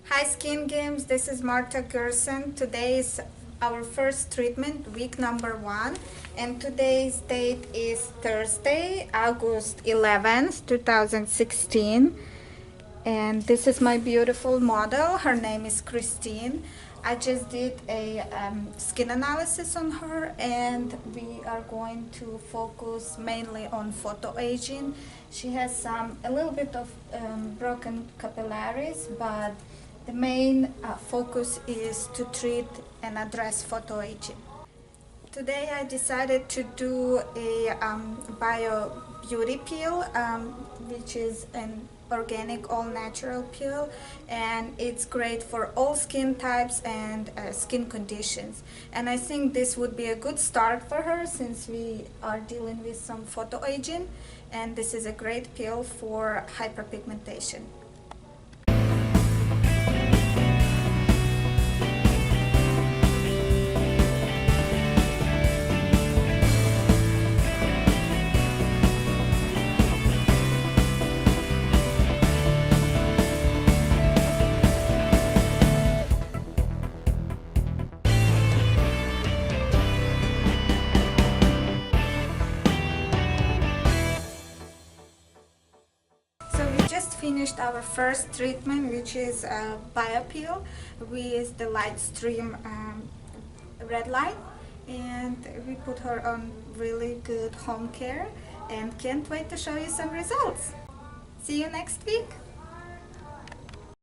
Hi Skin Games, this is Marta Gerson. Today is our first treatment, week number 1, and today's date is Thursday, August 11th, 2016. And this is my beautiful model. Her name is Christine. I just did a skin analysis on her, and we are going to focus mainly on photoaging. She has a little bit of broken capillaries, but the main focus is to treat and address photoaging. Today I decided to do a bio beauty peel, which is an organic all natural peel, and it's great for all skin types and skin conditions. And I think this would be a good start for her since we are dealing with some photoaging, and this is a great peel for hyperpigmentation. So we just finished our first treatment, which is a BioPeel with the Lightstream red light, and we put her on really good home care and can't wait to show you some results. See you next week.